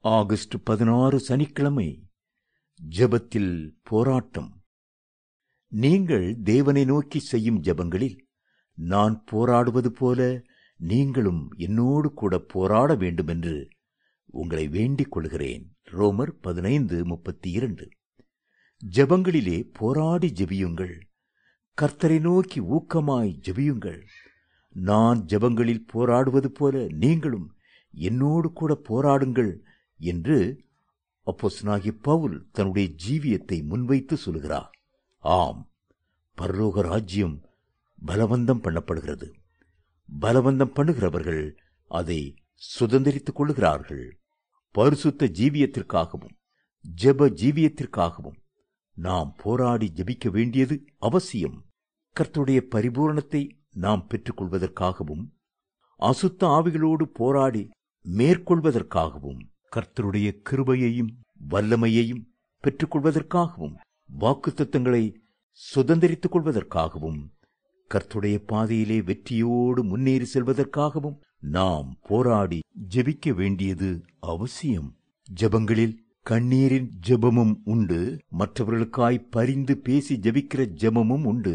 August 16 சனிக்கிழமை. ஜெபத்தில் போராட்டம். நீங்கள் தேவனை நோக்கி செய்யும் ஜெபங்களில் நான் போராடுவது போல நீங்களும் என்னோடு கூட போராட வேண்டும் என்று உங்களை வேண்டிக் கொள்கிறேன். ரோமர் 15:32. ஜெபங்களிலே போராடி ஜெபியுங்கள். கர்த்தரை நோக்கி ஊக்கமாய் ஜெபியுங்கள். நான் ஜெபங்களில் போராடுவது போல நீங்களும் என்னோடு கூட போராடுங்கள் என்று அப்போஸ்தலனாகிய பவுல் தன்னுடைய ஜீவியத்தை முன்வைத்து சொல்கிறார். ஆம், பரலோக ராஜ்யம் பலவந்தம் பண்ணப்படுகிறது. பலவந்தம் பண்ணுகிறவர்கள் அதை சுதந்திரித்துக் கொள்கிறார்கள். பரிசுத்த ஜீவியத்திற்காகவும் ஜெப ஜீவியத்திற்காகவும் நாம் போராடி ஜெபிக்க வேண்டியது அவசியம். கர்த்தருடைய பரிபூரணத்தை நாம் பெற்றுக்கொள்வதற்காகவும் அசுத்த ஆவிகளோடு போராடி மேற்கொள்வதற்காகவும் கர்த்தருடைய கிருபையையும் வல்லமையையும் பெற்றுக்கொள்வதற்காகவும் வாக்குத்தத்தங்களை சுதந்திரித்துக் கொள்வதற்காகவும் கர்த்தருடைய பாதையிலே வெற்றியோடு முன்னேறி செல்வதற்காகவும் நாம் போராடி ஜெபிக்க வேண்டியது அவசியம். ஜெபங்களில் கண்ணீரின் ஜெபமும் உண்டு, மற்றவர்களுக்காய் பரிந்து பேசி ஜெபிக்கிற ஜெபமும் உண்டு,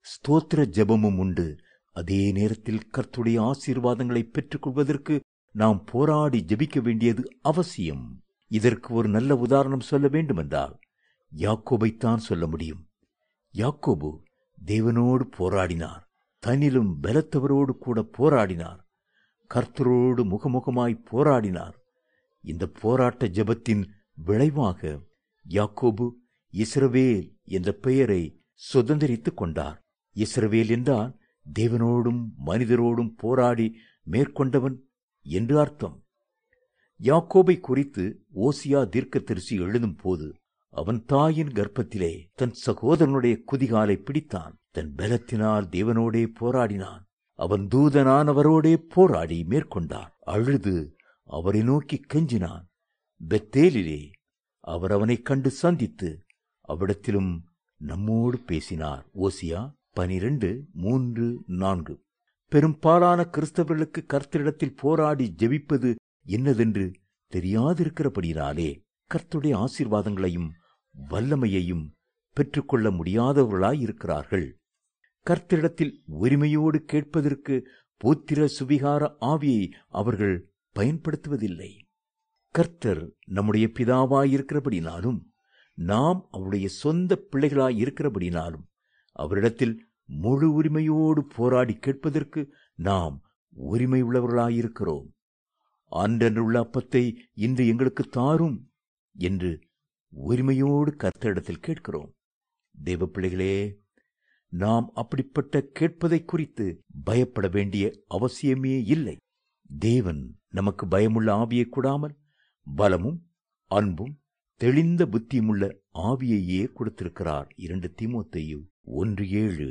ஸ்தோத்திர ஜெபமும் உண்டு. அதே நேரத்தில் கர்த்தருடைய ஆசீர்வாதங்களை பெற்றுக்கொள்வதற்கு நாம் போராடி ஜெபிக்க வேண்டியது அவசியம். இதற்கு ஒரு நல்ல உதாரணம் சொல்ல வேண்டுமென்றால் யாக்கோபைத்தான் சொல்ல முடியும். யாக்கோபு தேவனோடு போராடினார். தன்னிலும் பலத்தவரோடு கூட போராடினார். கர்த்தரோடு முகமுகமாய் போராடினார். இந்த போராட்ட ஜெபத்தின் விளைவாக யாக்கோபு இஸ்ரவேல் என்ற பெயரை சுதந்திரித்துக் கொண்டார். இஸ்ரவேல் என்றால் தேவனோடும் மனிதரோடும் போராடி மேற்கொண்டவன் என்று அர்த்தம். யாக்கோபை குறித்து ஓசியா தீர்க்கதரிசி எழுதும் போது அவன் தாயின் கர்ப்பத்திலே தன் சகோதரனுடைய குதிகாலை பிடித்தான். தன் பலத்தினால் தேவனோடே போராடினான். அவன் தூதனானவரோடே போராடி மேற்கொண்டான். அழுது அவரை நோக்கி கெஞ்சினான். பெத்தேலிலே அவர் அவனை கண்டு சந்தித்து அவ்விடத்திலும் நம்மோடு பேசினார். ஓசியா 12:3-4. பெரும்பாலான கிறிஸ்தவர்களுக்கு கர்த்தரிடத்தில் போராடி ஜெபிப்பது என்னதென்று தெரியாதிருக்கிறபடினாலே கர்த்தருடைய ஆசீர்வாதங்களையும் வல்லமையையும் பெற்றுக்கொள்ள முடியாதவர்களாயிருக்கிறார்கள். கர்த்தரிடத்தில் உரிமையோடு கேட்பதற்கு புத்திர சுவிகார ஆவியை அவர்கள் பயன்படுத்துவதில்லை. கர்த்தர் நம்முடைய பிதாவாயிருக்கிறபடினாலும் நாம் அவருடைய சொந்த பிள்ளைகளாயிருக்கிறபடினாலும் அவரிடத்தில் முழு உரிமையோடு போராடி கேட்பதற்கு நாம் உரிமை உள்ளவர்களாயிருக்கிறோம். அன்றன்றுள்ள அப்பத்தை இன்று எங்களுக்கு தாரும் என்று உரிமையோடு கர்த்தரிடத்தில் கேட்கிறோம். தேவ பிள்ளைகளே, நாம் அப்படிப்பட்ட கேட்பதை குறித்து பயப்பட வேண்டிய அவசியமே இல்லை. தேவன் நமக்கு பயமுள்ள ஆவியை கொடாமல் பலமும் அன்பும் தெளிந்த புத்தியுமுள்ள ஆவியையே கொடுத்திருக்கிறார். 2 தீமோத்தேயு 1:7.